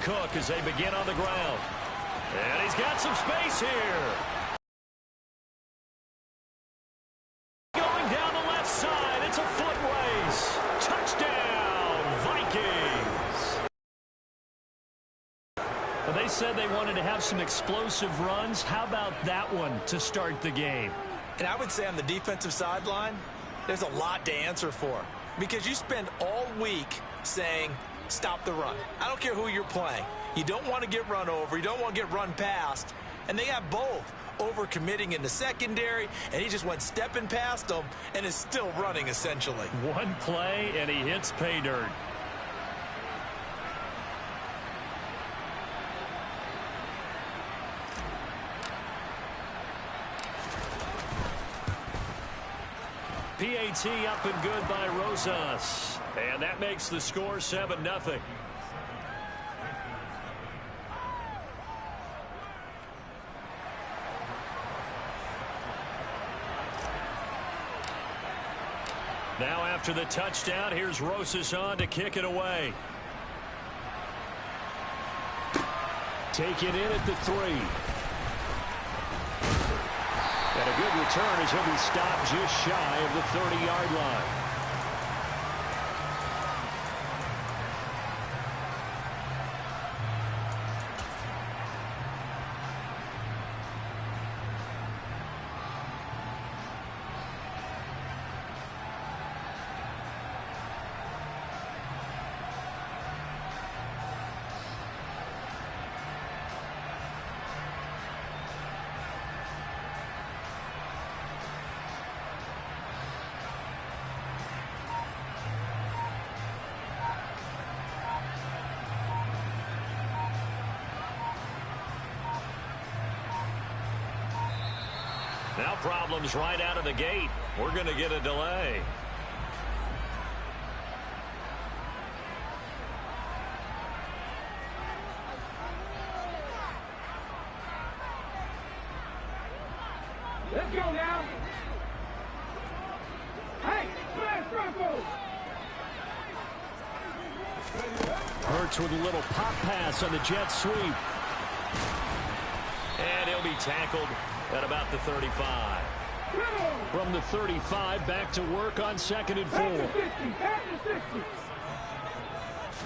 Cook as they begin on the ground. And he's got some space here. Going down the left side. It's a foot race. Touchdown, Vikings. Well, they said they wanted to have some explosive runs. How about that one to start the game? And I would say on the defensive sideline, there's a lot to answer for. Because you spend all week saying, stop the run. I don't care who you're playing. You don't want to get run over. You don't want to get run past. And they have both. Over-committing in the secondary, and he just went stepping past them and is still running, essentially. One play, and he hits pay dirt. PAT up and good by Rosas. And that makes the score 7-0. Now after the touchdown, here's Rosas on to kick it away. Take it in at the 3. And a good return as he'll be stopped just shy of the 30-yard line. Now problems right out of the gate. We're going to get a delay. Let's go now. Hey, flash Bronco. Hurts with a little pop pass on the jet sweep. And he'll be tackled at about the 35. From the 35, back to work on 2nd and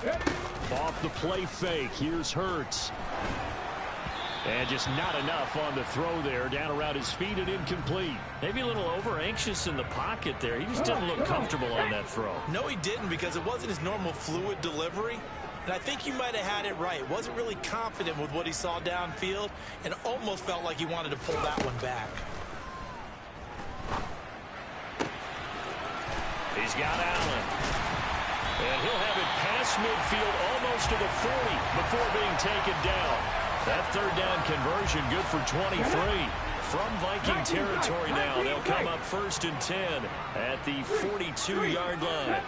4. Off the play fake, here's Hurts. And just not enough on the throw there, down around his feet and incomplete. Maybe a little over-anxious in the pocket there. He just didn't look comfortable on that throw. No, he didn't, because it wasn't his normal fluid delivery. And I think you might have had it right. Wasn't really confident with what he saw downfield and almost felt like he wanted to pull that one back. He's got Allen. And he'll have it past midfield almost to the 40 before being taken down. That third down conversion good for 23. From Viking territory now, they'll come up 1st and 10 at the 42-yard line.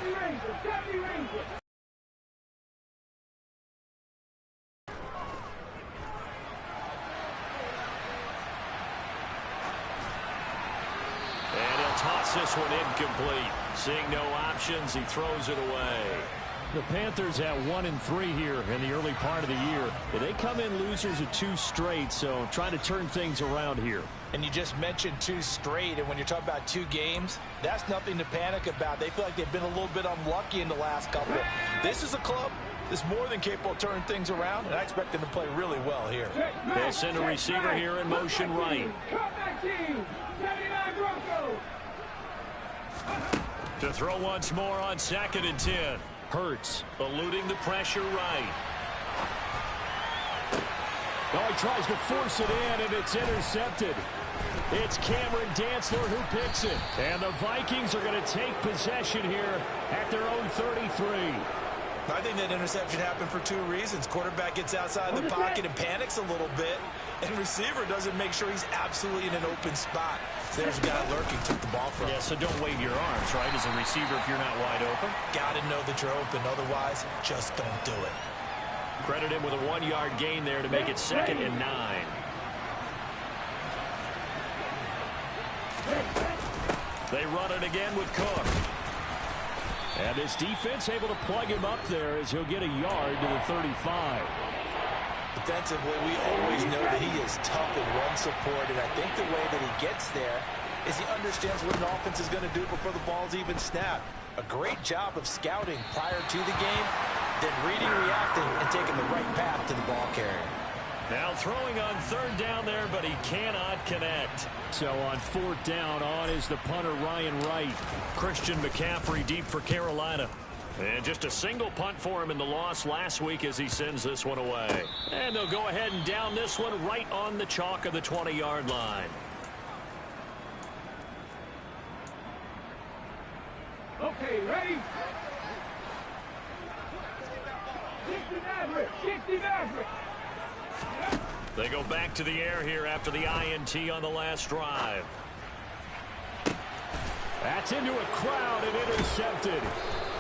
Toss this one incomplete. Seeing no options, he throws it away. The Panthers at 1-3 here in the early part of the year. They come in losers of 2 straight, so trying to turn things around here. And you just mentioned 2 straight, and when you're talking about 2 games, that's nothing to panic about. They feel like they've been a little bit unlucky in the last couple. This is a club that's more than capable of turning things around, and I expect them to play really well here. They'll send a receiver here in motion right. To throw once more on 2nd and 10. Hurts eluding the pressure right. Oh, he tries to force it in, and it's intercepted. It's Cameron Dantzler who picks it. And the Vikings are going to take possession here at their own 33. I think that interception happened for 2 reasons. Quarterback gets outside the pocket and panics a little bit, and receiver doesn't make sure he's absolutely in an open spot. So there's a guy lurking, took the ball from him. Yeah, so don't wave your arms, right, as a receiver if you're not wide open. Got to know that you're open. Otherwise, just don't do it. Credit him with a 1-yard gain there to make it 2nd and 9. They run it again with Cook. And this defense able to plug him up there as he'll get a yard to the 35. defensively, we always know that he is tough in run support, and I think the way that he gets there is he understands what an offense is going to do before the ball's even snapped. A great job of scouting prior to the game, then reading, reacting, and taking the right path to the ball carrier. Now throwing on third down there, but he cannot connect. So on fourth down, on is the punter, Ryan Wright. Christian McCaffrey deep for Carolina. And just a single punt for him in the loss last week as he sends this one away. And they'll go ahead and down this one right on the chalk of the 20-yard line. Okay, ready? 60 Maverick! 60 Maverick! They go back to the air here after the INT on the last drive. That's into a crowd and intercepted.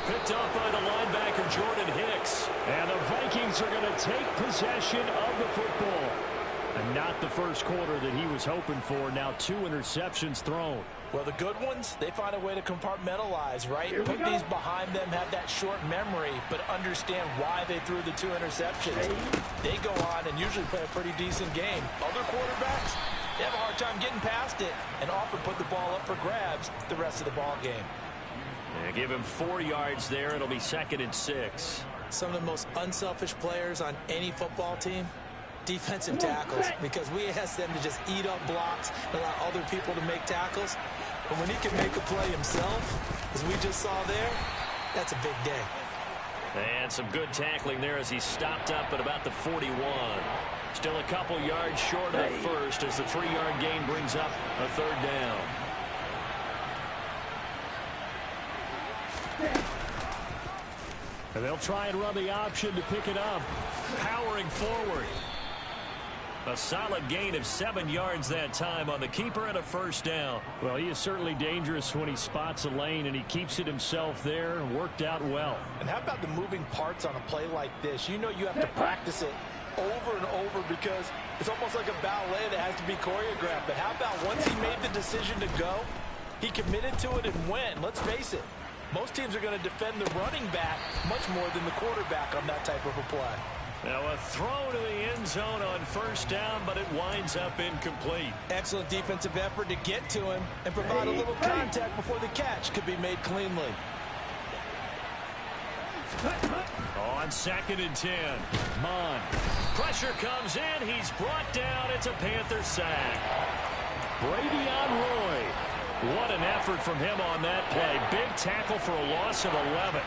Picked up by the linebacker, Jordan Hicks. And the Vikings are going to take possession of the football. And not the first quarter that he was hoping for. Now 2 interceptions thrown. Well, the good ones, they find a way to compartmentalize, right? Put these behind them, have that short memory, but understand why they threw the 2 interceptions. They go on and usually play a pretty decent game. Other quarterbacks, they have a hard time getting past it and often put the ball up for grabs the rest of the ball game. Yeah, give him 4 yards there. It'll be 2nd and 6. Some of the most unselfish players on any football team, defensive tackles, because we ask them to just eat up blocks and allow other people to make tackles. But when he can make a play himself, as we just saw there, that's a big day. And some good tackling there as he stopped up at about the 41. Still a couple yards short of first as the 3-yard gain brings up a 3rd down. And they'll try and run the option to pick it up. Powering forward. A solid gain of 7 yards that time on the keeper and a 1st down. Well, he is certainly dangerous when he spots a lane, and he keeps it himself there. Worked out well. And how about the moving parts on a play like this? You know you have to practice it over and over because it's almost like a ballet that has to be choreographed. But how about once he made the decision to go, he committed to it and went. Let's face it, most teams are going to defend the running back much more than the quarterback on that type of a play. Now a throw to the end zone on 1st down, but it winds up incomplete. Excellent defensive effort to get to him and provide a little contact before the catch could be made cleanly. On 2nd and 10, Mon. Pressure comes in. He's brought down. It's a Panther sack. Brady on Roy. What an effort from him on that play. Big tackle for a loss of 11.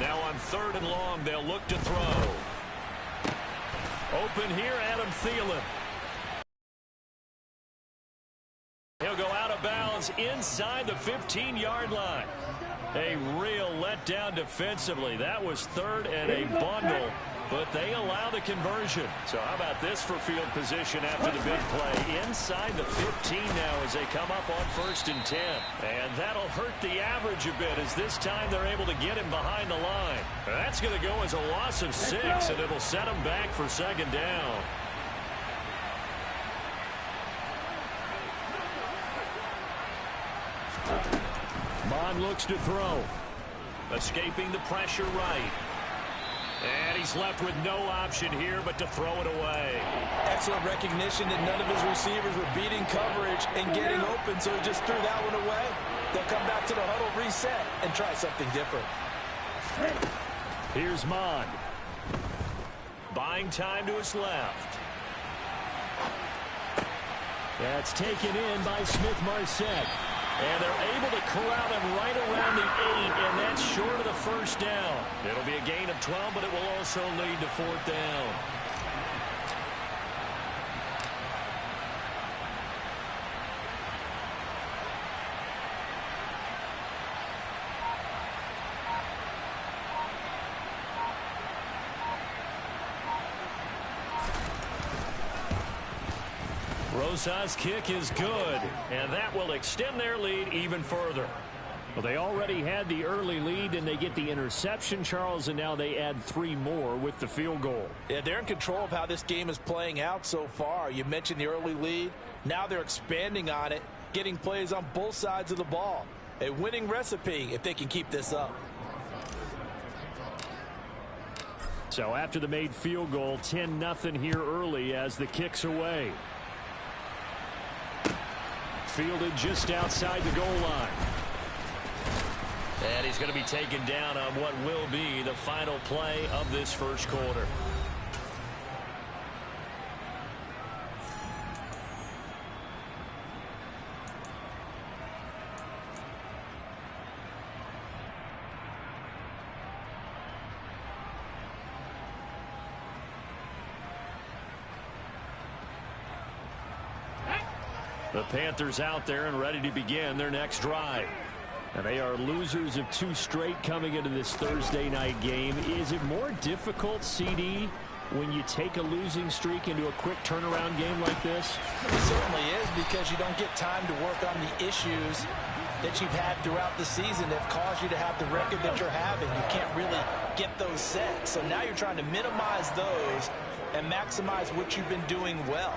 Now on 3rd and long, they'll look to throw. Open here, Adam Thielen. He'll go out of bounds inside the 15-yard line. A real letdown defensively. That was 3rd and a bundle, but they allow the conversion. So how about this for field position after the big play? Inside the 15 now as they come up on 1st and 10. And that'll hurt the average a bit as this time they're able to get him behind the line. That's going to go as a loss of 6, and it'll set him back for 2nd down. Mon looks to throw. Escaping the pressure right. And he's left with no option here but to throw it away. Excellent recognition that none of his receivers were beating coverage and getting open, so he just threw that one away. They'll come back to the huddle, reset, and try something different. Here's Mon. Buying time to his left. That's taken in by Smith-Marset. And they're able to corral him right around the 8, and that's short of the 1st down. It'll be a gain of 12, but it will also lead to 4th down. Rosa's kick is good, and that will extend their lead even further. Well, they already had the early lead, and they get the interception, Charles, and now they add 3 more with the field goal. Yeah, they're in control of how this game is playing out so far. You mentioned the early lead. Now they're expanding on it, getting plays on both sides of the ball. A winning recipe if they can keep this up. So after the made field goal, 10-0 here early as the kick's away. Fielded just outside the goal line. And he's going to be taken down on what will be the final play of this first quarter. The Panthers out there and ready to begin their next drive. And they are losers of 2 straight coming into this Thursday night game. Is it more difficult, CD, when you take a losing streak into a quick turnaround game like this? It certainly is, because you don't get time to work on the issues that you've had throughout the season that have caused you to have the record that you're having. You can't really get those set. So now you're trying to minimize those and maximize what you've been doing well.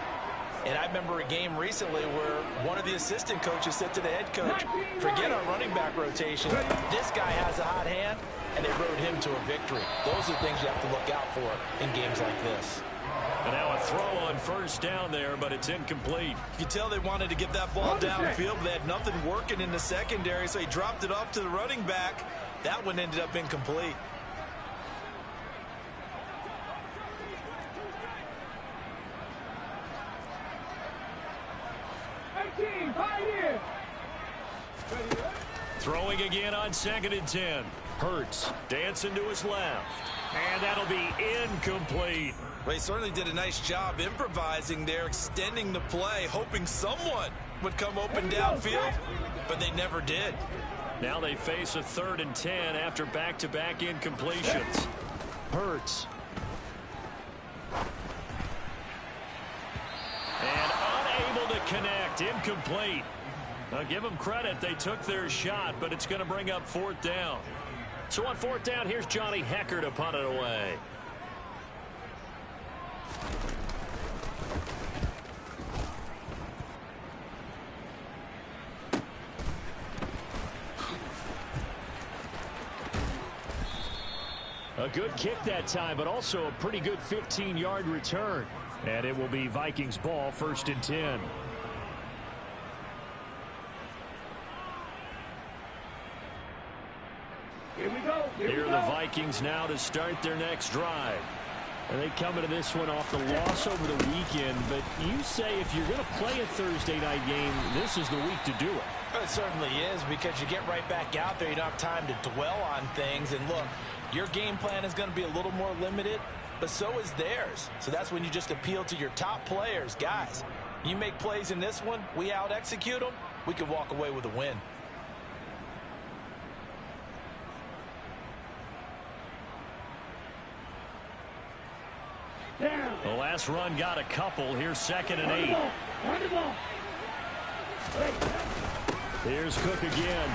And I remember a game recently where one of the assistant coaches said to the head coach, forget our running back rotation. This guy has a hot hand, and they rode him to a victory. Those are things you have to look out for in games like this. And now a throw on first down there, but it's incomplete. You can tell they wanted to get that ball downfield, but they had nothing working in the secondary, so he dropped it off to the running back. That one ended up incomplete. Throwing again on 2nd and 10. Hurts dancing to his left. And that'll be incomplete. They certainly did a nice job improvising there, extending the play, hoping someone would come open downfield, but they never did. Now they face a 3rd and 10 after back-to-back incompletions. Hurts. And unable to connect. Incomplete. Now give them credit. They took their shot, but it's going to bring up 4th down. So on 4th down, here's Johnny Hecker to punt it away. A good kick that time, but also a pretty good 15-yard return. And it will be Vikings ball, 1st and 10. Here we go. Here are the Vikings now to start their next drive. And they come into this one off the loss over the weekend. But you say if you're going to play a Thursday night game, this is the week to do it. It certainly is, because you get right back out there. You don't have time to dwell on things. And look, your game plan is going to be a little more limited, but so is theirs. So that's when you just appeal to your top players. Guys, you make plays in this one, we out-execute them, we can walk away with a win. The last run got a couple. Here's 2nd and 8. Here's Cook again.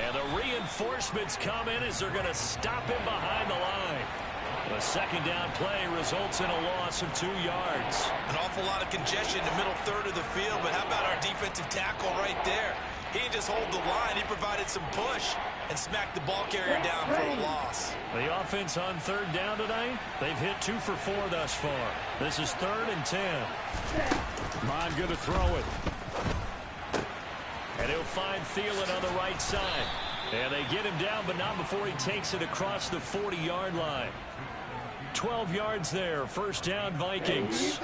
And the reinforcements come in as they're going to stop him behind the line. The 2nd down play results in a loss of 2 yards. An awful lot of congestion in the middle third of the field, but how about our defensive tackle right there? He didn't just hold the line. He provided some push and smacked the ball carrier down for a loss. The offense on 3rd down tonight, they've hit 2 for 4 thus far. This is 3rd and 10. Mon going to throw it. And he'll find Thielen on the right side. And they get him down, but not before he takes it across the 40-yard line. 12 yards there. 1st down, Vikings.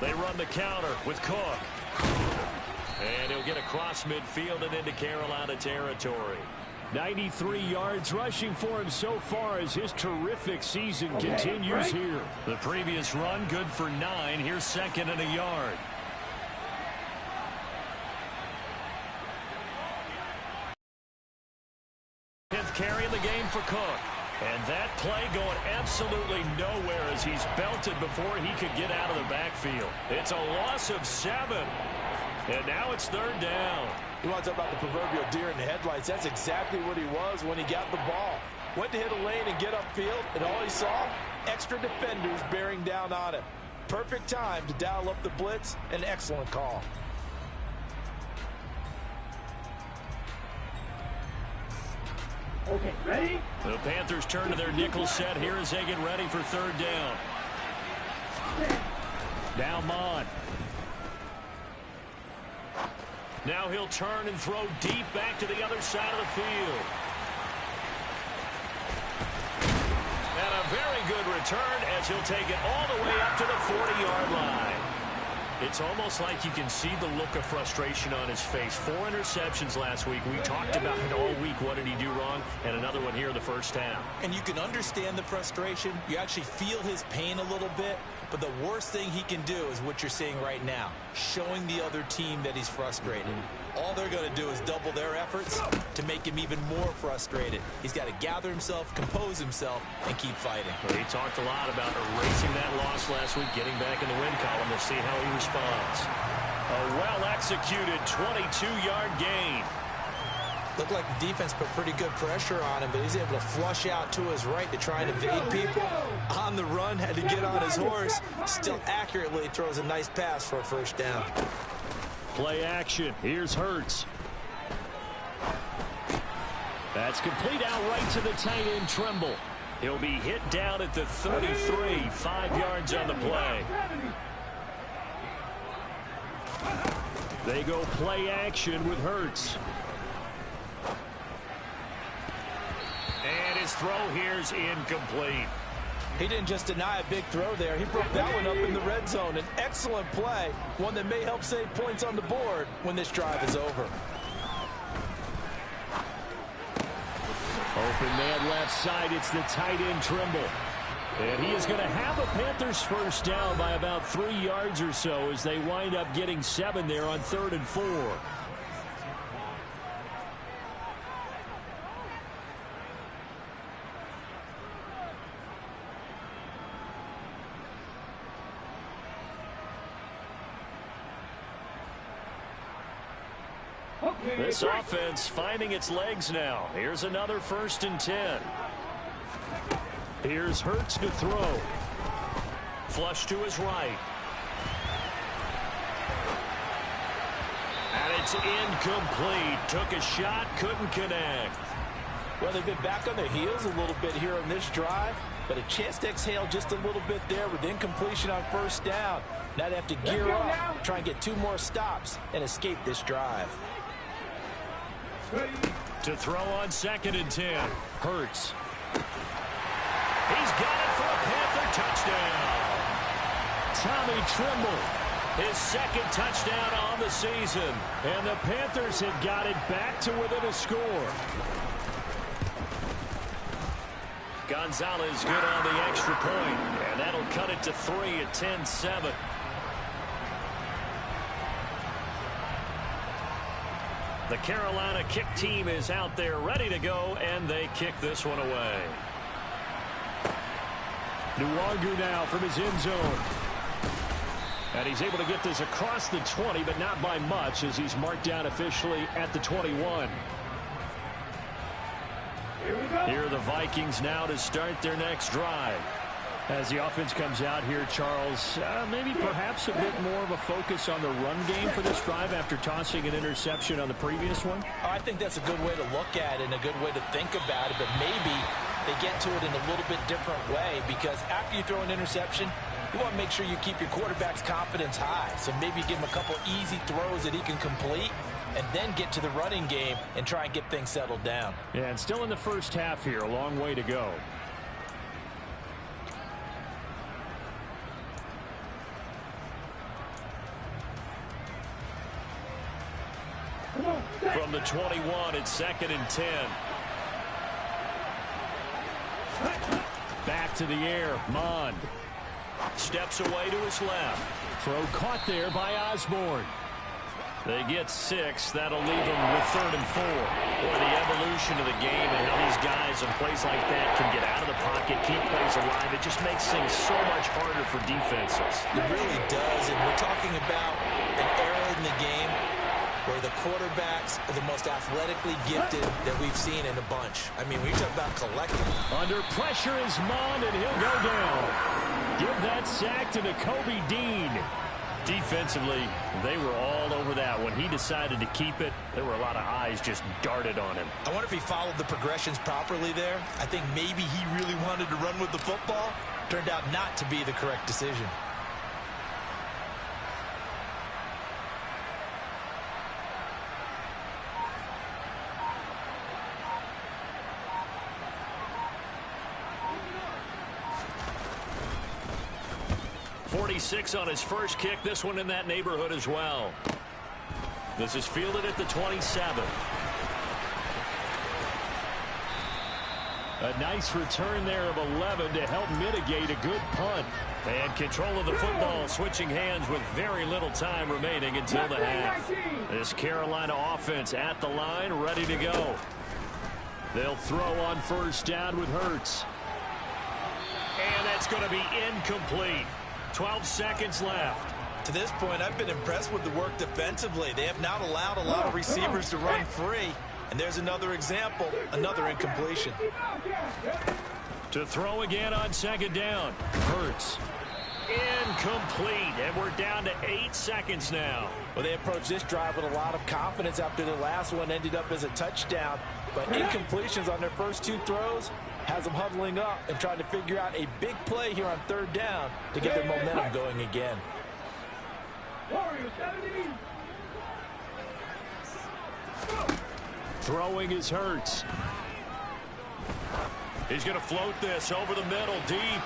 They run the counter with Cook. And he'll get across midfield and into Carolina territory. 93 yards rushing for him so far as his terrific season continues here. The previous run good for 9. Here's 2nd and a yard. Fifth carry in the game for Cook. And that play going absolutely nowhere as he's belted before he could get out of the backfield. It's a loss of 7. And now it's 3rd down. You want to talk about the proverbial deer in the headlights? That's exactly what he was when he got the ball. Went to hit a lane and get upfield, and all he saw, extra defenders bearing down on him. Perfect time to dial up the blitz. An excellent call. Okay, ready? The Panthers turn to their nickel set here as they get ready for third down. Now Mon. Now he'll turn and throw deep back to the other side of the field. And a very good return as he'll take it all the way up to the 40-yard line. It's almost like you can see the look of frustration on his face. 4 interceptions last week. We talked about it all week. What did he do wrong? And another one here in the first half. And you can understand the frustration. You actually feel his pain a little bit. But the worst thing he can do is what you're seeing right now, showing the other team that he's frustrated. All they're going to do is double their efforts to make him even more frustrated. He's got to gather himself, compose himself, and keep fighting. Well, he talked a lot about erasing that loss last week, getting back in the win column. We'll see how he responds. A well-executed 22-yard gain. Looked like the defense put pretty good pressure on him, but he's able to flush out to his right to try and evade people. On the run, had to get on his horse. Still accurately throws a nice pass for a first down. Play action. Here's Hurts. That's complete out right to the tight end, Trimble. He'll be hit down at the 33, 5 yards on the play. They go play action with Hurts. And his throw here's incomplete. He didn't just deny a big throw there. He broke that one up in the red zone. An excellent play, one that may help save points on the board when this drive is over. Open man left side. It's the tight end, Trimble. And he is going to have a Panthers first down by about 3 yards or so as they wind up getting 7 there on 3rd and 4. This offense finding its legs now. Here's another 1st and 10. Here's Hurts to throw. Flush to his right. And it's incomplete. Took a shot, couldn't connect. Well, they've been back on their heels a little bit here on this drive, but a chance to exhale just a little bit there with incompletion on first down. Now they have to gear up, try and get 2 more stops, and escape this drive. To throw on 2nd and 10. Hurts. He's got it for a Panther touchdown. Tommy Trimble, his 2nd touchdown on the season. And the Panthers have got it back to within a score. Gonzalez good on the extra point. And that'll cut it to 3 at 10-7. The Carolina kick team is out there ready to go, and they kick this one away. Nwangu now from his end zone. And he's able to get this across the 20, but not by much as he's marked down officially at the 21. Here are the Vikings now to start their next drive. As the offense comes out here, Charles, maybe perhaps a bit more of a focus on the run game for this drive after tossing an interception on the previous one? I think that's a good way to look at it and a good way to think about it, but maybe they get to it in a little bit different way because after you throw an interception, you want to make sure you keep your quarterback's confidence high. So maybe give him a couple easy throws that he can complete and then get to the running game and try and get things settled down. Yeah, and still in the first half here, a long way to go. From the 21, it's 2nd and 10. Back to the air, Mond. Steps away to his left. Throw caught there by Osborne. They get 6. That'll leave them with 3rd and 4. Boy, the evolution of the game and how these guys in plays like that can get out of the pocket, keep plays alive, it just makes things so much harder for defenses. It really does, and we're talking about an era in the game where the quarterbacks are the most athletically gifted that we've seen in a bunch. I mean, when you talk about collective. Under pressure is Mond, and he'll go down. Give that sack to Nakobe Dean. Defensively, they were all over that. When he decided to keep it, there were a lot of eyes just darted on him. I wonder if he followed the progressions properly there. I think maybe he really wanted to run with the football. Turned out not to be the correct decision. .46 on his first kick. This one in that neighborhood as well. This is fielded at the 27. A nice return there of 11 to help mitigate a good punt. And control of the football, switching hands with very little time remaining until the half. This Carolina offense at the line, ready to go. They'll throw on first down with Hurts. And that's going to be incomplete. 12 seconds left. To this point, I've been impressed with the work defensively. They have not allowed a lot of receivers to run free. And there's another example, another incompletion. To throw again on second down. Hurts. Incomplete. And we're down to 8 seconds now. Well, they approached this drive with a lot of confidence after the last one ended up as a touchdown. But incompletions on their first 2 throws has them huddling up and trying to figure out a big play here on third down to get their momentum going again. Throwing is Hurts. He's going to float this over the middle deep.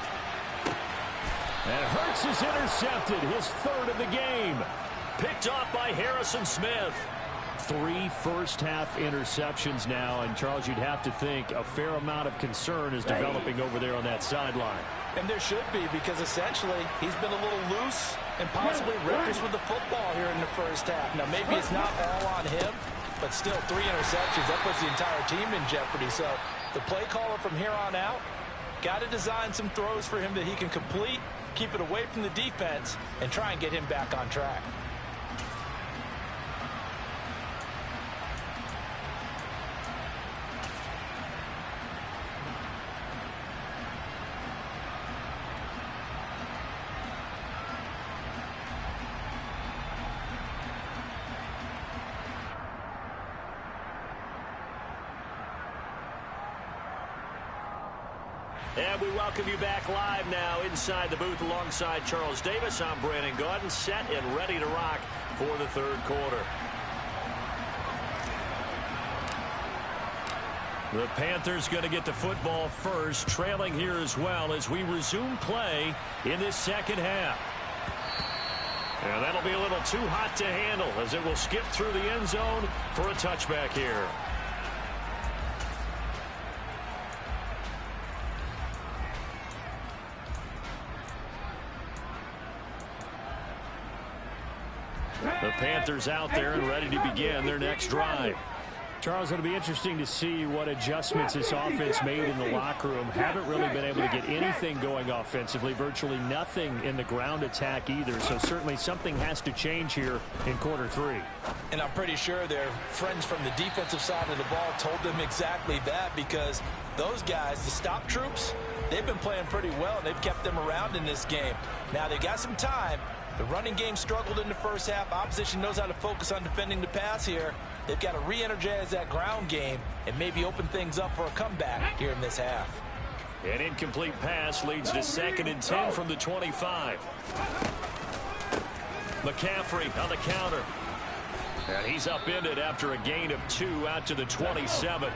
And Hurts is intercepted, his third of the game. Picked off by Harrison Smith. 3 first-half interceptions now, and Charles, you'd have to think a fair amount of concern is developing over there on that sideline. And there should be, because essentially he's been a little loose and possibly reckless with the football here in the first half. Now, maybe it's not all on him, but still 3 interceptions. That puts the entire team in jeopardy. So the play caller from here on out got to design some throws for him that he can complete, keep it away from the defense, and try and get him back on track. And we welcome you back live now inside the booth alongside Charles Davis. I'm Brandon Gaudin, set and ready to rock for the third quarter. The Panthers going to get the football first, trailing here as well as we resume play in this second half. And that'll be a little too hot to handle as it will skip through the end zone for a touchback here. The Panthers out there and ready to begin their next drive. Charles, it'll be interesting to see what adjustments this offense made in the locker room. Haven't really been able to get anything going offensively, virtually nothing in the ground attack either. So certainly something has to change here in quarter 3. And I'm pretty sure their friends from the defensive side of the ball told them exactly that, because those guys, the stop troops, they've been playing pretty well, and they've kept them around in this game. Now they got some time. The running game struggled in the first half. Opposition knows how to focus on defending the pass here. They've got to re-energize that ground game and maybe open things up for a comeback here in this half. An incomplete pass leads to 2nd and 10 from the 25. McCaffrey on the counter. And he's upended after a gain of 2 out to the 27.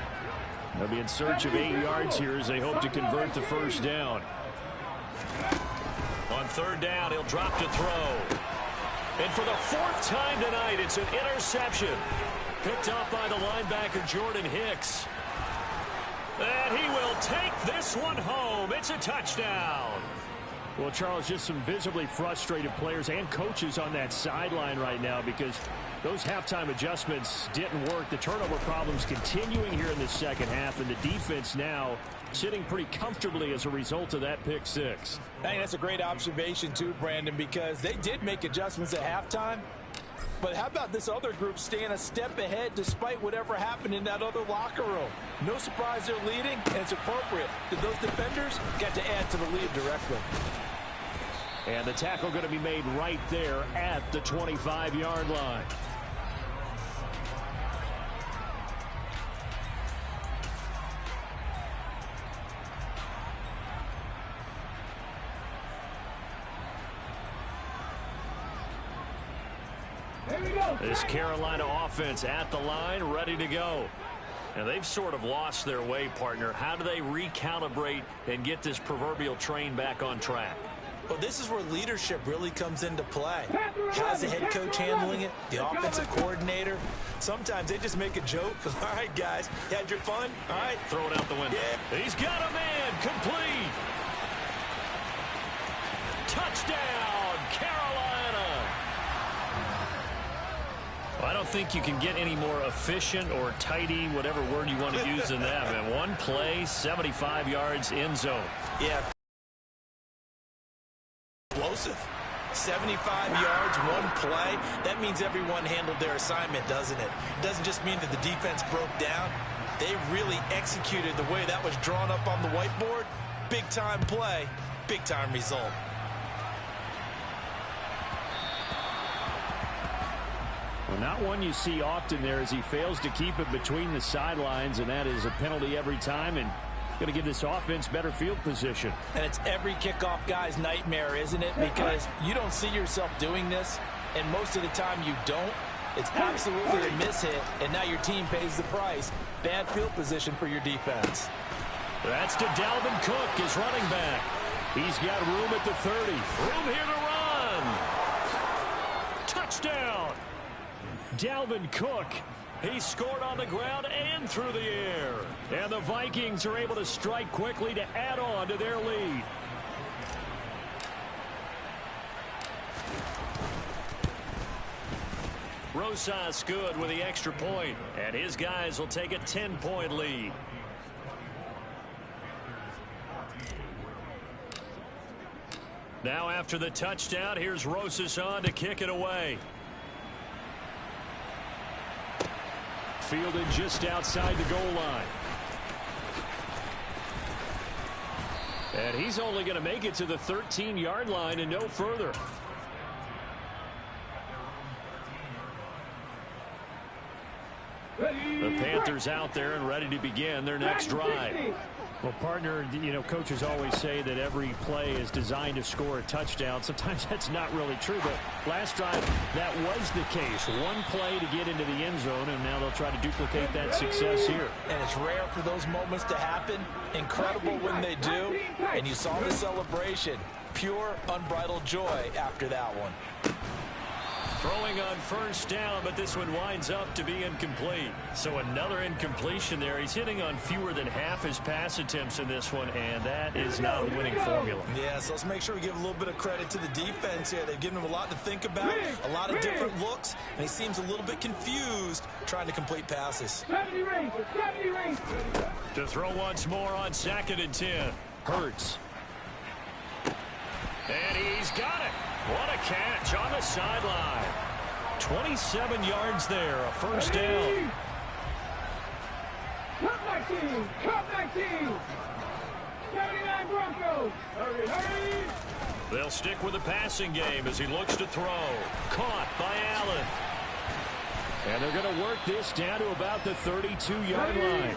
They'll be in search of 8 yards here as they hope to convert the first down. On third down, he'll drop to throw. And for the 4th time tonight, it's an interception. Picked up by the linebacker, Jordan Hicks. And he will take this one home. It's a touchdown. Well, Charles, just some visibly frustrated players and coaches on that sideline right now because those halftime adjustments didn't work. The turnover problems continuing here in the second half, and the defense now sitting pretty comfortably as a result of that pick 6. I think that's a great observation too, Brandon, because they did make adjustments at halftime, But how about this other group staying a step ahead despite whatever happened in that other locker room? No surprise they're leading, and it's appropriate that those defenders got to add to the lead directly. And the tackle going to be made right there at the 25-yard line. This Carolina offense at the line, ready to go. And they've sort of lost their way, partner. How do they recalibrate and get this proverbial train back on track? Well, this is where leadership really comes into play. How's the head coach handling it? The offensive coordinator? Sometimes they just make a joke. All right, guys, you had your fun? All right. Throw it out the window. Yeah. He's got a man. Complete. Touchdown, Carolina. I don't think you can get any more efficient or tidy, whatever word you want to use in that. Man. One play, 75 yards, end zone. Yeah. Explosive. 75 yards, one play. That means everyone handled their assignment, doesn't it? It doesn't just mean that the defense broke down. They really executed the way that was drawn up on the whiteboard. Big-time play, big-time result. Well, not one you see often there as he fails to keep it between the sidelines, and that is a penalty every time, and going to give this offense better field position. And it's every kickoff guy's nightmare, isn't it? Because you don't see yourself doing this, and most of the time you don't. It's absolutely a miss-hit, and now your team pays the price. Bad field position for your defense. That's to Dalvin Cook, his running back. He's got room at the 30. Room here to run. Touchdown. Dalvin Cook. He scored on the ground and through the air. And the Vikings are able to strike quickly to add on to their lead. Rosas good with the extra point, and his guys will take a 10-point lead. Now after the touchdown, here's Rosas on to kick it away. Fielded just outside the goal line. And he's only going to make it to the 13-yard line and no further. The Panthers out there and ready to begin their next drive. Well, partner, you know, coaches always say that every play is designed to score a touchdown. Sometimes that's not really true, but last drive, that was the case. One play to get into the end zone, and now they'll try to duplicate that success here. And it's rare for those moments to happen. Incredible when they do. And you saw the celebration. Pure, unbridled joy after that one. Throwing on first down, but this one winds up to be incomplete. So another incompletion there. He's hitting on fewer than half his pass attempts in this one, and that is not a winning formula. Yeah, so let's make sure we give a little bit of credit to the defense here. They've given him a lot to think about, a lot of different looks, and he seems a little bit confused trying to complete passes. 70 range. To throw once more on 2nd and 10. Hurts. And he's got it. What a catch on the sideline. 27 yards there, a first down. Come back team. 79 Broncos. Hurry. They'll stick with the passing game as he looks to throw. Caught by Allen. And they're going to work this down to about the 32-yard line.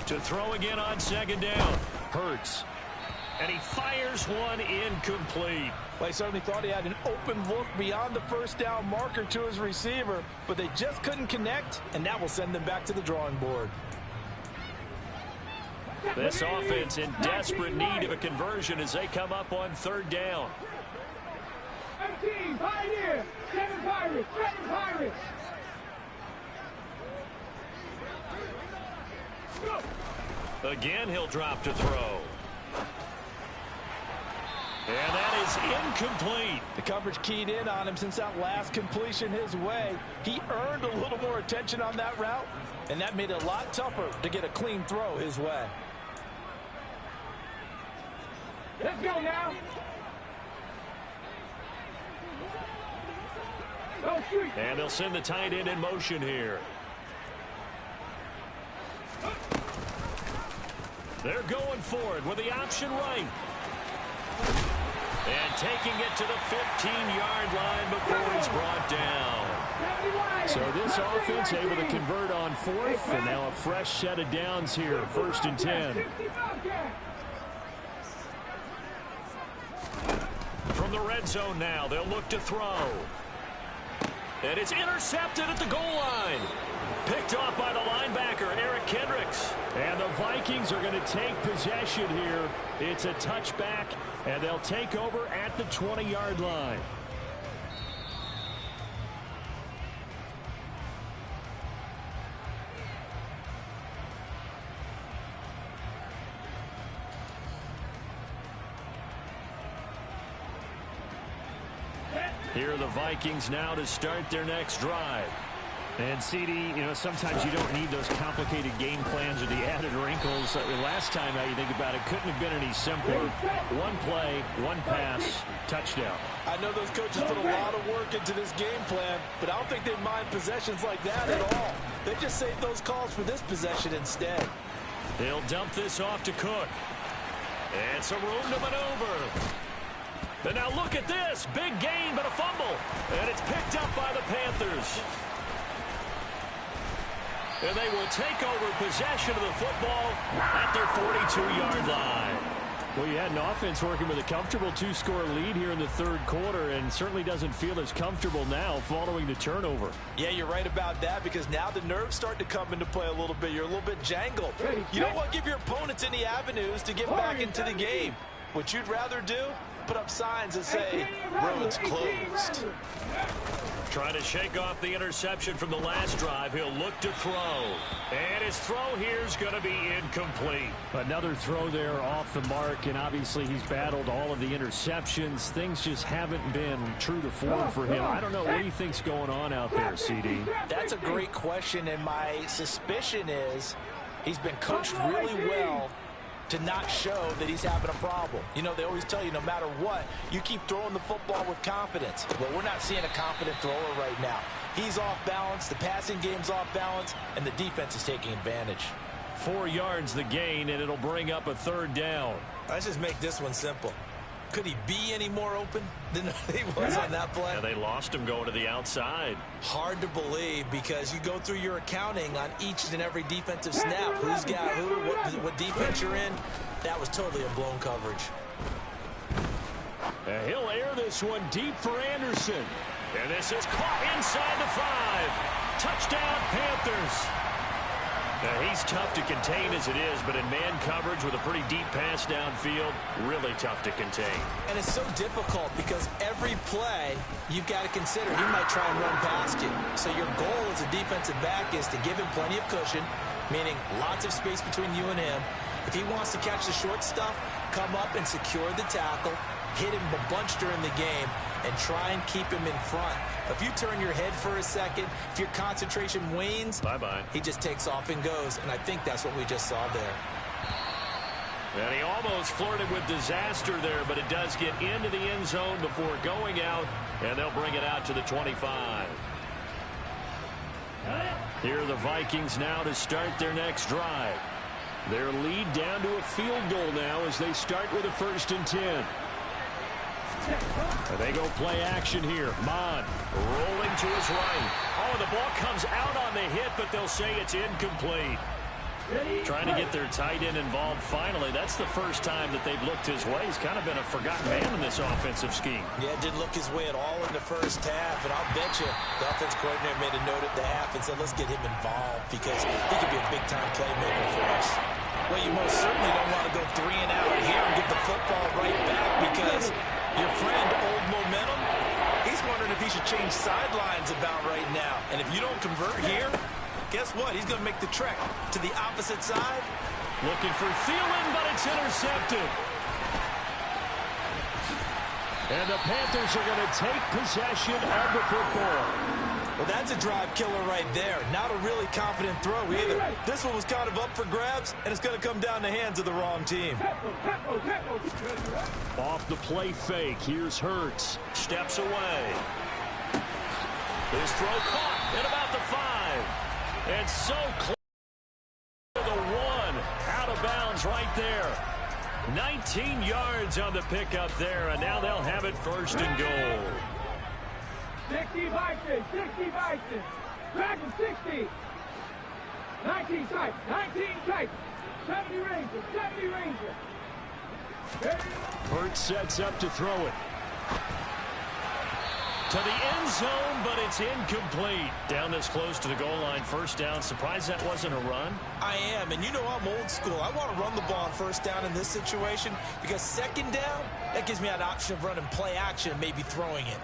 To throw again on 2nd down. Hurts. And he fires one incomplete. Well, he certainly thought he had an open look beyond the first down marker to his receiver, but they just couldn't connect, and that will send them back to the drawing board. This offense in desperate need of a conversion as they come up on 3rd down. Pioneer. 7 Pirates. Again, he'll drop to throw. And that is incomplete. The coverage keyed in on him since that last completion his way. He earned a little more attention on that route, and that made it a lot tougher to get a clean throw his way. Let's go now. Go street. And they'll send the tight end in motion here. They're going for it with the option right. And taking it to the 15-yard line before he's brought down. So this offense able to convert on fourth, and now a fresh set of downs here, 1st and 10. From the red zone now, they'll look to throw. And it's intercepted at the goal line. Picked off by the linebacker, Eric Kendricks. And the Vikings are going to take possession here. It's a touchback, and they'll take over at the 20-yard line. Here are the Vikings now to start their next drive. And, CD, you know, sometimes you don't need those complicated game plans or the added wrinkles. Last time, how you think about it, couldn't have been any simpler. One play, one pass, touchdown. I know those coaches put a lot of work into this game plan, but I don't think they mind possessions like that at all. They just save those calls for this possession instead. They'll dump this off to Cook. And some room to maneuver. And now look at this. Big gain, but a fumble. And it's picked up by the Panthers. And they will take over possession of the football at their 42-yard line. Well, you had an offense working with a comfortable 2-score lead here in the third quarter, and certainly doesn't feel as comfortable now following the turnover. Yeah, you're right about that, because now the nerves start to come into play a little bit. You're a little bit jangled. You don't want to give your opponents any avenues to get back into the game. What you'd rather do, put up signs that say, roads closed. Trying to shake off the interception from the last drive. He'll look to throw. And his throw here is going to be incomplete. Another throw there off the mark, and obviously he's battled all of the interceptions. Things just haven't been true to form for him. I don't know what he thinks going on out there, CD. That's a great question, and my suspicion is he's been coached really well to not show that he's having a problem. You know, they always tell you no matter what, you keep throwing the football with confidence. But we're not seeing a confident thrower right now. He's off balance, the passing game's off balance, and the defense is taking advantage. 4 yards the gain, and it'll bring up a 3rd down. Let's just make this one simple. Could he be any more open than he was on that play? Yeah, they lost him going to the outside. Hard to believe, because you go through your accounting on each and every defensive snap. Who's got who, what defense you're in. That was totally a blown coverage. He'll air this one deep for Anderson. And this is caught inside the 5. Touchdown, Panthers. Now, he's tough to contain as it is, but in man coverage with a pretty deep pass downfield, really tough to contain. And it's so difficult because every play you've got to consider he might try and run past you. So your goal as a defensive back is to give him plenty of cushion, meaning lots of space between you and him. If he wants to catch the short stuff, come up and secure the tackle, hit him a bunch during the game, and try and keep him in front. If you turn your head for a second, if your concentration wanes, bye-bye. He just takes off and goes, and I think that's what we just saw there. And he almost flirted with disaster there, but it does get into the end zone before going out, and they'll bring it out to the 25. Here are the Vikings now to start their next drive. Their lead down to a field goal now as they start with a 1st and 10. And they go play action here. Mon rolling to his right. Oh, the ball comes out on the hit, but they'll say it's incomplete. Trying to get their tight end involved finally. That's the first time that they've looked his way. He's kind of been a forgotten man in this offensive scheme. Yeah, didn't look his way at all in the first half, and I'll bet you the offense coordinator made a note at the half and said, let's get him involved because he could be a big-time playmaker for us. Well, you most certainly don't want to go 3 and out here and get the football right back because your friend, Old Momentum, he's wondering if he should change sidelines about right now. And if you don't convert here, guess what? He's going to make the trek to the opposite side. Looking for Thielen, but it's intercepted. And the Panthers are going to take possession of the football. Well, that's a drive killer right there. Not a really confident throw either. This one was kind of up for grabs, and it's going to come down the hands of the wrong team. Off the play fake. Here's Hurts. Steps away. His throw caught at about the 5. And so close to the 1. Out of bounds right there. 19 yards on the pickup there, and now they'll have it first and goal. 60 Vikings, 60 Vikings. Dragon 60. 19 tight, 19 tight. 70 Rangers, 70 Rangers. Hurts sets up to throw it. To the end zone, but it's incomplete. Down this close to the goal line, first down. Surprised that wasn't a run? I am, and you know I'm old school. I want to run the ball on first down in this situation because second down, that gives me an option of running play action and maybe throwing it.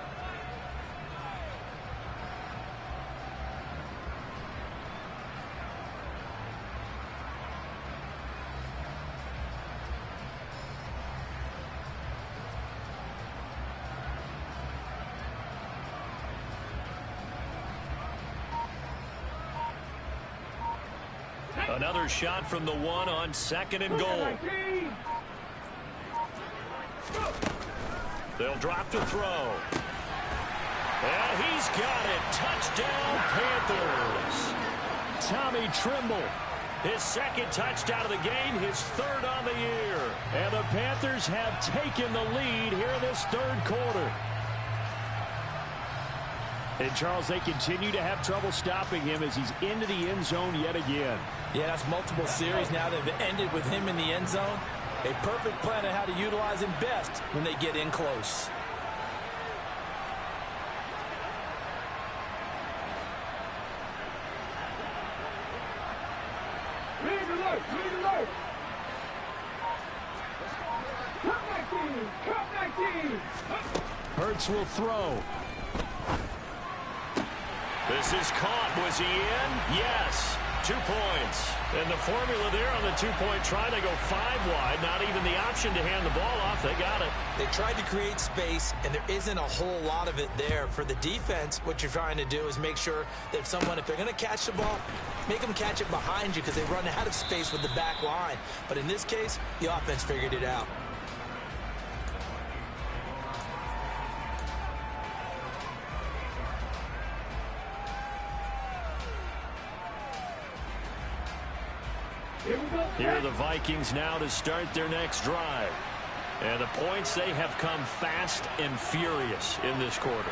Another shot from the 1 on second and goal. They'll drop to throw. And he's got it. Touchdown, Panthers. Tommy Trimble. His second touchdown of the game, his third on the year. And the Panthers have taken the lead here in this third quarter. And, Charles, they continue to have trouble stopping him as he's into the end zone yet again. Yeah, that's multiple series now that have ended with him in the end zone. A perfect plan on how to utilize him best when they get in close. Read alert, read alert. Cut 19, cut 19. Hurts will throw. This is caught. Was he in? Yes. 2 points. And the formula there on the two-point try, they go 5 wide. Not even the option to hand the ball off. They got it. They tried to create space, and there isn't a whole lot of it there. For the defense, what you're trying to do is make sure that if they're going to catch the ball, make them catch it behind you because they run out of space with the back line. But in this case, the offense figured it out. Here are the Vikings now to start their next drive. And the points, they have come fast and furious in this quarter.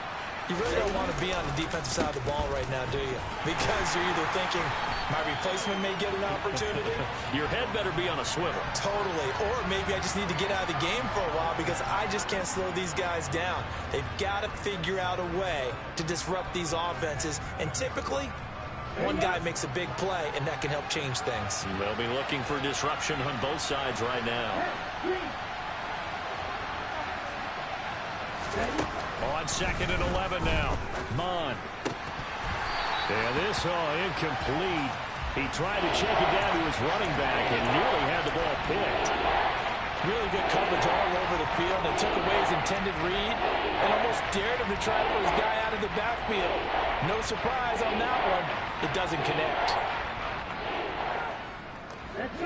You really don't want to be on the defensive side of the ball right now, do you? Because you're either thinking, my replacement may get an opportunity. Your head better be on a swivel. Totally. Or maybe I just need to get out of the game for a while because I just can't slow these guys down. They've got to figure out a way to disrupt these offenses. And typically, one guy makes a big play, and that can help change things. They'll be looking for disruption on both sides right now. On second and 11 now. Mon. And this incomplete. He tried to check it down to his running back and nearly had the ball picked. Really good coverage all over the field. They took away his intended read and almost dared him to try to put his guy out of the backfield. No surprise on that one. It doesn't connect.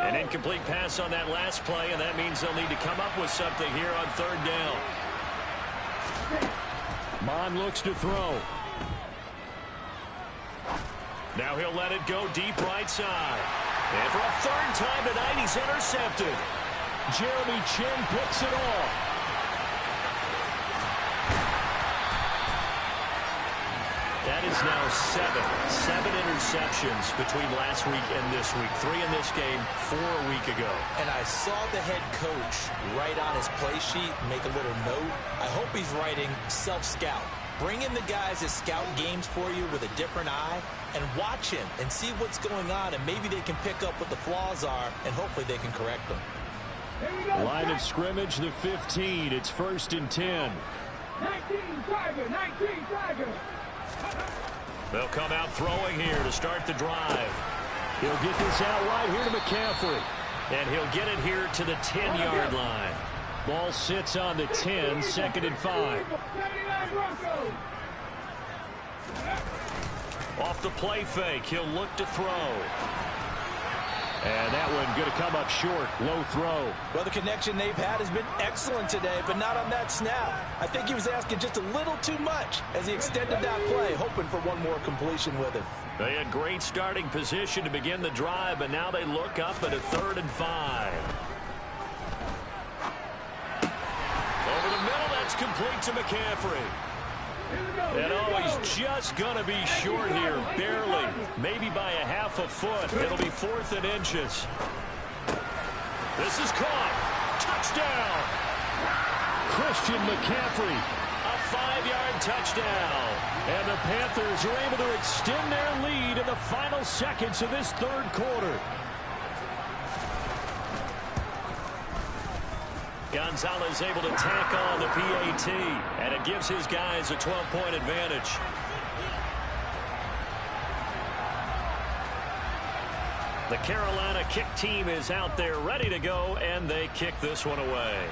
An incomplete pass on that last play, and that means they'll need to come up with something here on third down. Mon looks to throw. Now he'll let it go deep right side. And for a third time tonight, he's intercepted. Jeremy Chin picks it off. That is now seven interceptions between last week and this week. 3 in this game, 4 a week ago. And I saw the head coach write on his play sheet, make a little note. I hope he's writing self-scout. Bring in the guys that scout games for you with a different eye and watch him and see what's going on, and maybe they can pick up what the flaws are, and hopefully they can correct them. Line of scrimmage, the 15. It's 1st and 10. 19 Tiger, 19 Tiger. They'll come out throwing here to start the drive. He'll get this out right here to McCaffrey. And he'll get it here to the 10-yard line. Ball sits on the 10, 2nd and 5. 79 Broncos. Off the play fake, he'll look to throw. And that one going to come up short. Low throw. Well, the connection they've had has been excellent today, but not on that snap. I think he was asking just a little too much as he extended that play, hoping for one more completion with it. They had great starting position to begin the drive, but now they look up at a 3rd and 5. Over the middle, that's complete to McCaffrey. And oh, he's just going to be short here, barely, maybe by a half a foot. It'll be 4th and inches. This is caught. Touchdown. Christian McCaffrey, a 5-yard touchdown. And the Panthers are able to extend their lead in the final seconds of this 3rd quarter. Gonzalez able to tack on the PAT, and it gives his guys a 12-point advantage. The Carolina kick team is out there ready to go, and they kick this one away.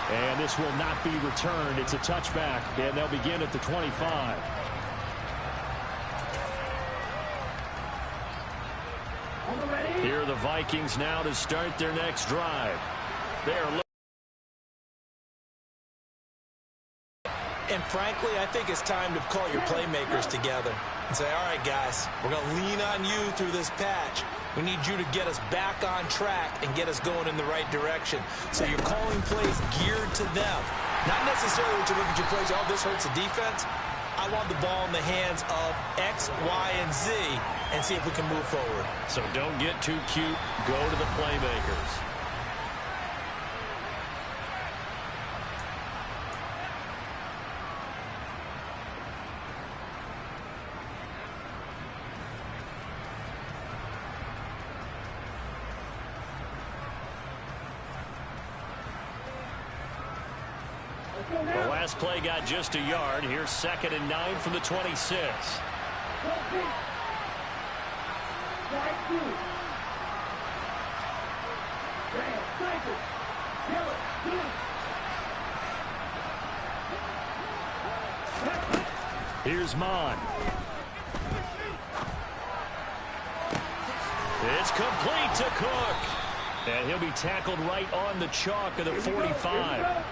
And this will not be returned. It's a touchback, and they'll begin at the 25. Here are the Vikings now to start their next drive. And frankly, I think it's time to call your playmakers together and say, all right, guys, we're going to lean on you through this patch. We need you to get us back on track and get us going in the right direction. So you're calling plays geared to them. Not necessarily that you look at your plays, oh, this hurts the defense. I want the ball in the hands of X, Y, and Z and see if we can move forward. So don't get too cute. Go to the playmakers. The last play got just a yard. Here's 2nd and 9 from the 26. Here's Mon. It's complete to Cook. And he'll be tackled right on the chalk of the 45.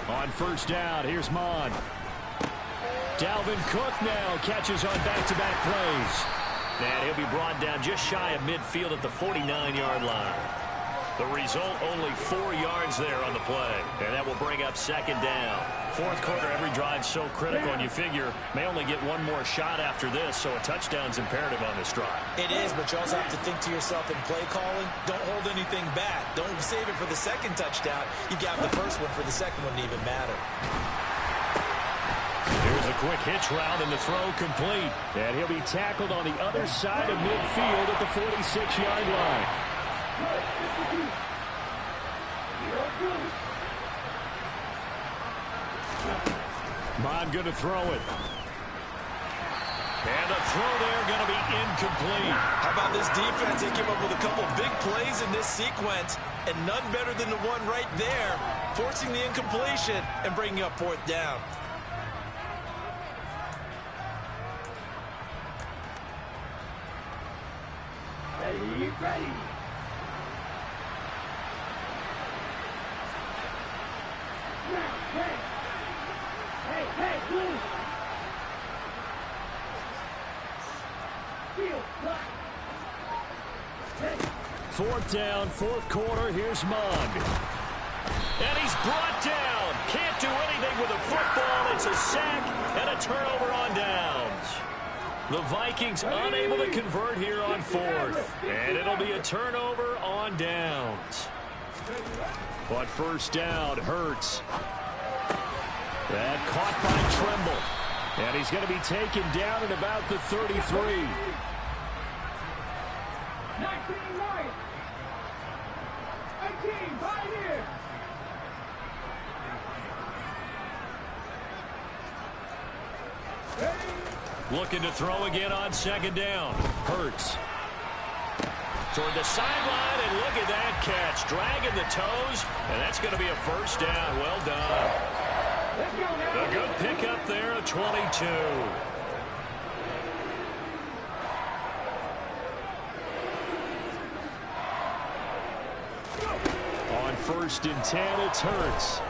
On 1st down, here's Mon. Dalvin Cook now catches on back-to-back plays. And he'll be brought down just shy of midfield at the 49-yard line. The result, only 4 yards there on the play. And that will bring up 2nd down. 4th quarter, every drive so critical, and you figure may only get one more shot after this, so a touchdown's imperative on this drive. It is, but you also have to think to yourself in play calling, don't hold anything back. Don't save it for the 2nd touchdown. You got the 1st one for the 2nd one to even matter. Here's a quick hitch route, and the throw complete. And he'll be tackled on the other side of midfield at the 46-yard line. Mon going to throw it. And the throw there going to be incomplete. How about this defense? They came up with a couple big plays in this sequence, and none better than the one right there, forcing the incompletion and bringing up 4th down. Ready. Hey, blue. 4th down, 4th quarter. Here's Mon. And he's brought down. Can't do anything with a football. It's a sack and a turnover on downs. The Vikings unable to convert here on 4th. And it'll be a turnover on downs. But 1st down, Hurts. That caught by Tremble. And he's going to be taken down at about the 33. 19 right here. Looking to throw again on second down. Hurts. Toward the sideline, and look at that catch. Dragging the toes, and that's going to be a first down. Well done. A good pickup there at 22. On 1st and 10, it's Hurts.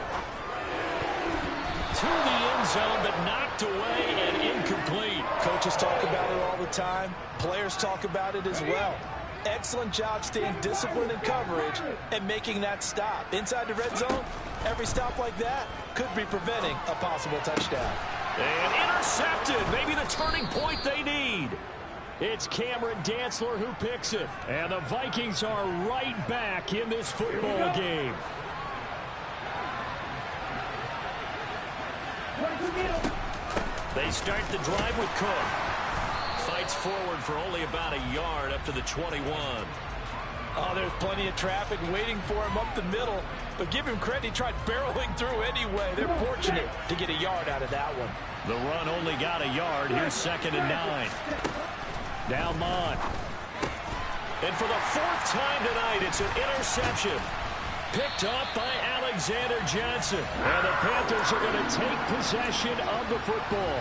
To the end zone, but knocked away and incomplete. Coaches talk about it all the time. Players talk about it as well. Excellent job staying disciplined in coverage and making that stop. Inside the red zone, every stop like that could be preventing a possible touchdown. And intercepted. Maybe the turning point they need. It's Cameron Dantzler who picks it. And the Vikings are right back in this football game. They start the drive with Cook. Fights forward for only about a yard up to the 21. Oh, there's plenty of traffic waiting for him up the middle. But give him credit, he tried barreling through anyway. They're fortunate to get a yard out of that one. The run only got a yard. Here's 2nd and 9. Now Mond. And for the 4th time tonight, it's an interception. Picked up by Alexander Johnson. And the Panthers are going to take possession of the football.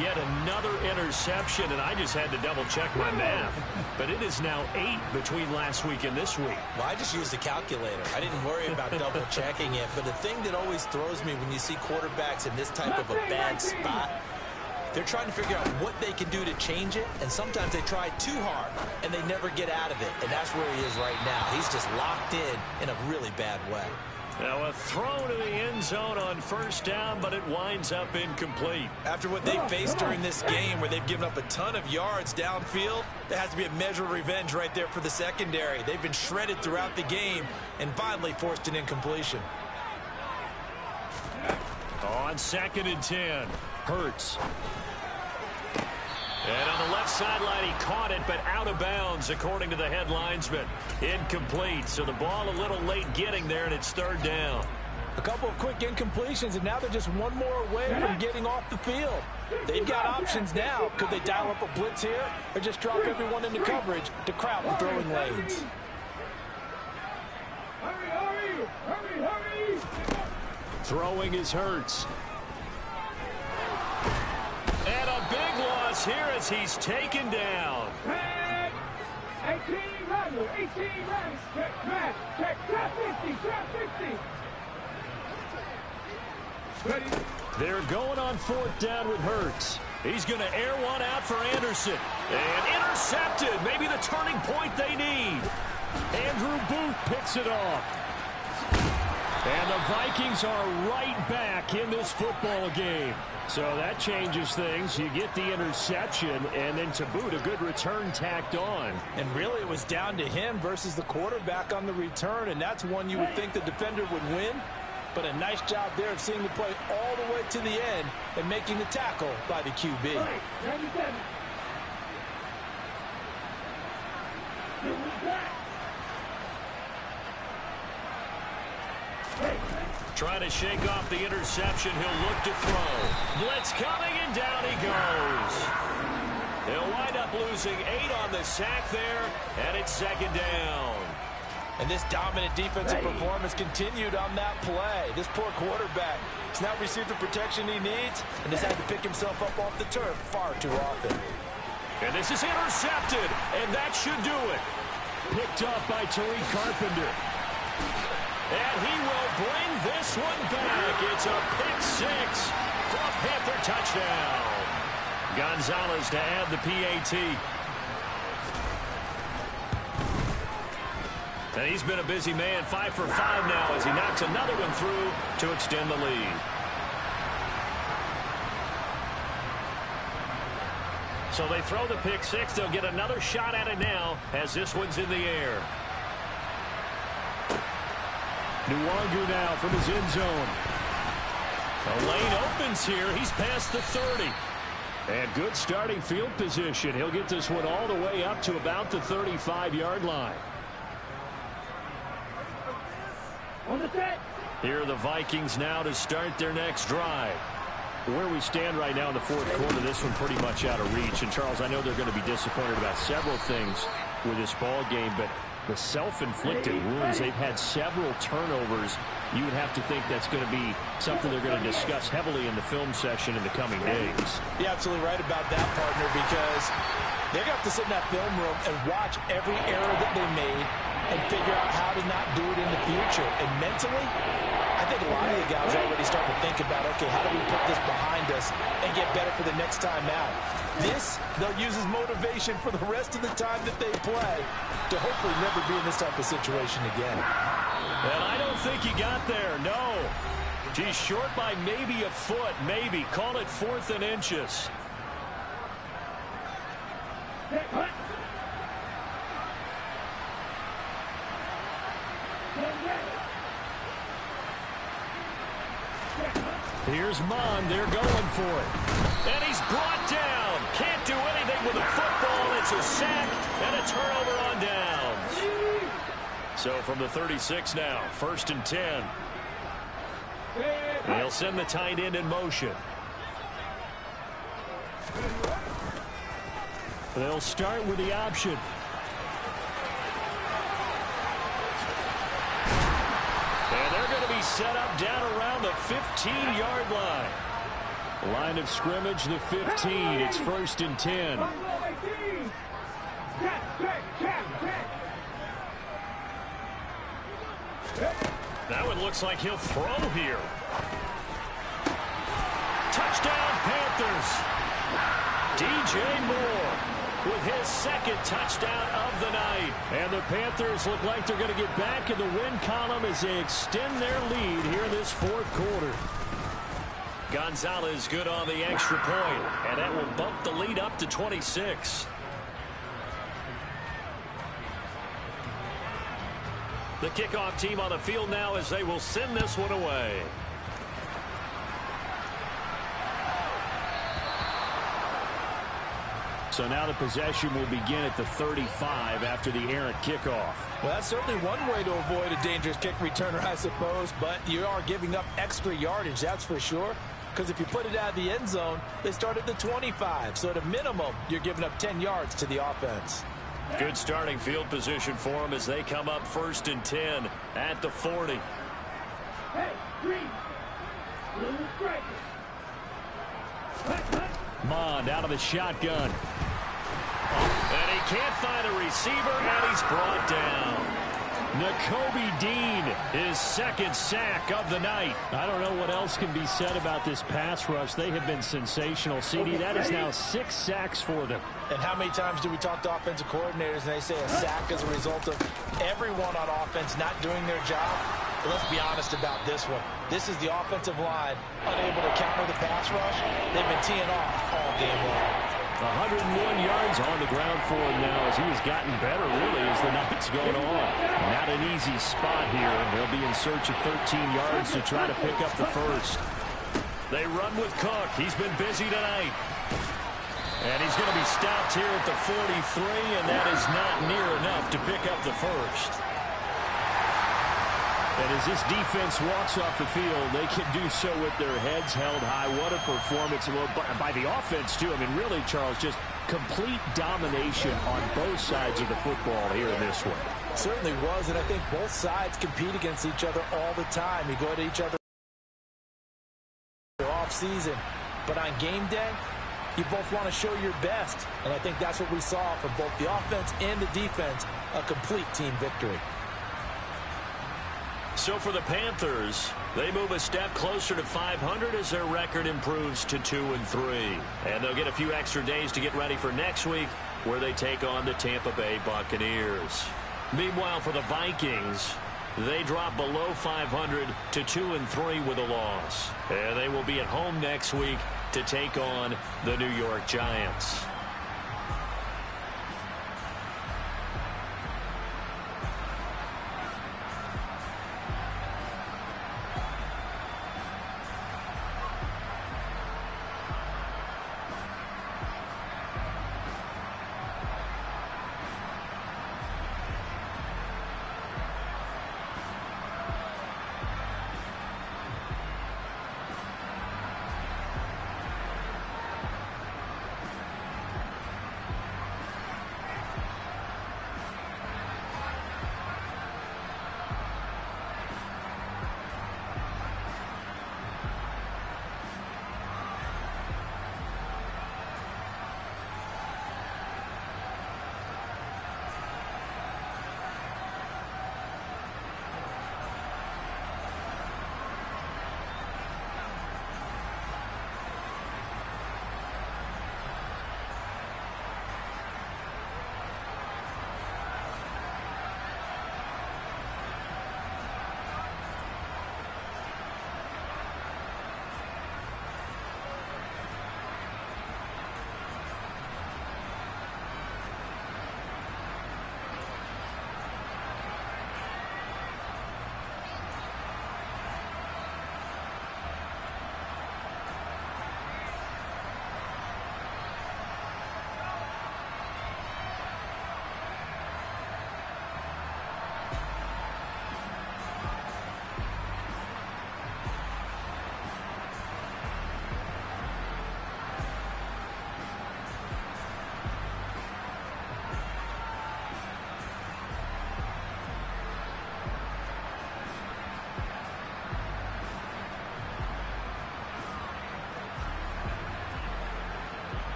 Yet another interception, and I just had to double-check my math. But it is now 8 between last week and this week. Well, I just used a calculator. I didn't worry about double-checking it. But the thing that always throws me when you see quarterbacks in this type of a bad spot, they're trying to figure out what they can do to change it, and sometimes they try too hard, and they never get out of it. And that's where he is right now. He's just locked in a really bad way. Now a throw to the end zone on 1st down, but it winds up incomplete. After what they faced during this game where they've given up a ton of yards downfield, there has to be a measure of revenge right there for the secondary. They've been shredded throughout the game and finally forced an incompletion. On 2nd and 10, Hurts. And on the left sideline, he caught it, but out of bounds, according to the head linesman. Incomplete, so the ball a little late getting there, and it's 3rd down. A couple of quick incompletions, and now they're just one more away from getting off the field. They've got options now. Could they dial up a blitz here, or just drop everyone into coverage to crowd the throwing lanes? Throwing is Hurts. And a big loss here as he's taken down. 18 runners, 18 runners. Check, 50. Ready? They're going on 4th down with Hurts. He's going to air one out for Anderson. And intercepted. Maybe the turning point they need. Andrew Booth picks it off. And the Vikings are right back in this football game. So that changes things. You get the interception, and then to boot, a good return tacked on. And really, it was down to him versus the quarterback on the return, and that's one you would think the defender would win. But a nice job there of seeing the play all the way to the end and making the tackle by the QB. Trying to shake off the interception. He'll look to throw. Blitz coming, and down he goes. He'll wind up losing 8 on the sack there, and it's 2nd down. And this dominant defensive performance continued on that play. This poor quarterback has now received the protection he needs and has had to pick himself up off the turf far too often. And this is intercepted, and that should do it. Picked up by Tariq Carpenter. And he will bring this one back. It's a pick-6 for a Panther touchdown. Gonzalez to add the PAT. And he's been a busy man, 5 for 5 now as he knocks another one through to extend the lead. So they throw the pick-6. They'll get another shot at it now as this one's in the air. Nwangu now from his end zone. The lane opens here. He's past the 30. And good starting field position. He'll get this one all the way up to about the 35-yard line. On the set. Here are the Vikings now to start their next drive. Where we stand right now in the fourth quarter, this one pretty much out of reach. And, Charles, I know they're going to be disappointed about several things with this ball game, but the self-inflicted wounds, they've had several turnovers. You would have to think that's going to be something they're going to discuss heavily in the film session in the coming days. You're absolutely right about that, partner, because they're going to have to sit in that film room and watch every error that they made and figure out how to not do it in the future. And mentally, I think a lot of the guys are already starting to think about, okay, how do we put this behind us and get better for the next time out? This, they'll use as motivation for the rest of the time that they play to hopefully never be in this type of situation again. And I don't think he got there, no. He's short by maybe a foot, maybe. Call it 4th and inches. Here's Mon. They're going for it. And he's brought down. Can't do anything with the football. It's a sack and a turnover on downs. So from the 36 now, 1st and 10. They'll send the tight end in motion. They'll start with the option. And they're going to be set up down around the 15-yard line. Line of scrimmage, the 15. It's 1st and 10. That one looks like he'll throw here. Touchdown, Panthers. DJ Moore with his 2nd touchdown of the night. And the Panthers look like they're going to get back in the win column as they extend their lead here in this 4th quarter. Gonzalez good on the extra point, and that will bump the lead up to 26. The kickoff team on the field now as they will send this one away. So now the possession will begin at the 35 after the errant kickoff. Well, that's certainly one way to avoid a dangerous kick returner, I suppose, but you are giving up extra yardage, that's for sure. Because if you put it out of the end zone, they start at the 25. So at a minimum, you're giving up 10 yards to the offense. Good starting field position for them as they come up 1st and 10 at the 40. Mond out of the shotgun. And he can't find a receiver, and he's brought down. Nakobe Dean, his 2nd sack of the night. I don't know what else can be said about this pass rush. They have been sensational. CD, that is now 6 sacks for them. And how many times do we talk to offensive coordinators and they say a sack as a result of everyone on offense not doing their job? But let's be honest about this one. This is the offensive line unable to counter the pass rush. They've been teeing off all game long. 101 yards on the ground for him now as he has gotten better, really, as the night's going on. Not an easy spot here. They'll be in search of 13 yards to try to pick up the 1st. They run with Cook. He's been busy tonight. And he's going to be stopped here at the 43, and that is not near enough to pick up the 1st. And as this defense walks off the field, they can do so with their heads held high. What a performance by the offense, too. I mean, really, Charles, just complete domination on both sides of the football here in this one. Certainly was, and I think both sides compete against each other all the time. You go to each other off season, but on game day, you both want to show your best. And I think that's what we saw from both the offense and the defense, a complete team victory. So for the Panthers, they move a step closer to 500 as their record improves to 2-3. And they'll get a few extra days to get ready for next week, where they take on the Tampa Bay Buccaneers. Meanwhile, for the Vikings, they drop below 500 to 2-3 with a loss. And they will be at home next week to take on the New York Giants.